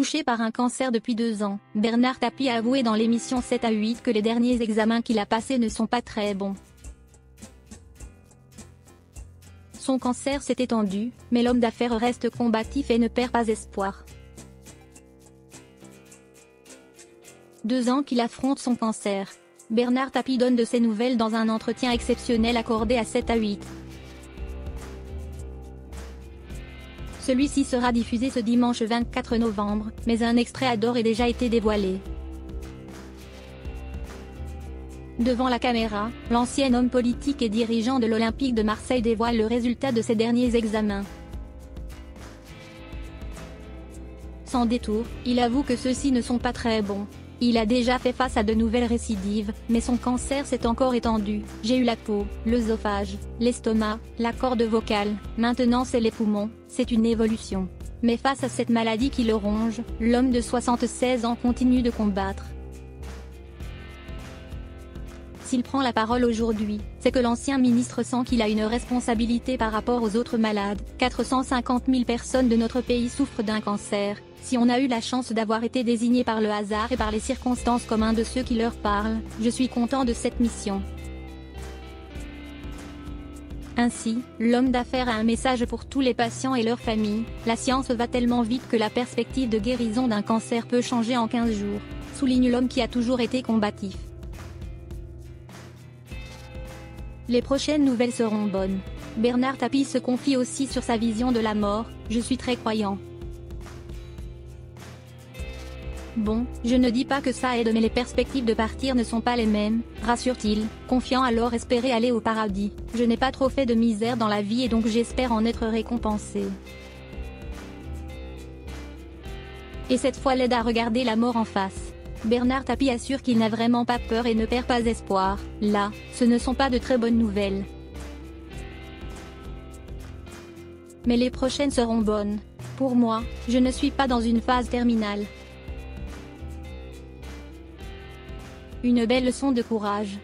touché par un cancer depuis 2 ans. Bernard Tapie a avoué dans l'émission 7 à 8 que les derniers examens qu'il a passés ne sont pas très bons. Son cancer s'est étendu, mais l'homme d'affaires reste combatif et ne perd pas espoir. 2 ans qu'il affronte son cancer. Bernard Tapie donne de ses nouvelles dans un entretien exceptionnel accordé à 7 à 8. Celui-ci sera diffusé ce dimanche 24 novembre, mais un extrait a d'ores et déjà été dévoilé. Devant la caméra, l'ancien homme politique et dirigeant de l'Olympique de Marseille dévoile le résultat de ses derniers examens. Sans détour, il avoue que ceux-ci ne sont pas très bons. Il a déjà fait face à de nouvelles récidives, mais son cancer s'est encore étendu. J'ai eu la peau, l'œsophage, l'estomac, la corde vocale, maintenant c'est les poumons, c'est une évolution. Mais face à cette maladie qui le ronge, l'homme de 76 ans continue de combattre. S'il prend la parole aujourd'hui, c'est que l'ancien ministre sent qu'il a une responsabilité par rapport aux autres malades. 450 000 personnes de notre pays souffrent d'un cancer. Si on a eu la chance d'avoir été désigné par le hasard et par les circonstances comme un de ceux qui leur parlent, je suis content de cette mission. Ainsi, l'homme d'affaires a un message pour tous les patients et leurs familles. La science va tellement vite que la perspective de guérison d'un cancer peut changer en 15 jours, souligne l'homme qui a toujours été combatif. Les prochaines nouvelles seront bonnes. Bernard Tapie se confie aussi sur sa vision de la mort. Je suis très croyant. Bon, je ne dis pas que ça aide mais les perspectives de partir ne sont pas les mêmes, rassure-t-il, confiant alors espérer aller au paradis. Je n'ai pas trop fait de misère dans la vie et donc j'espère en être récompensé. Et cette fois l'aide à regarder la mort en face. Bernard Tapie assure qu'il n'a vraiment pas peur et ne perd pas espoir. Là, ce ne sont pas de très bonnes nouvelles. Mais les prochaines seront bonnes. Pour moi, je ne suis pas dans une phase terminale. Une belle leçon de courage.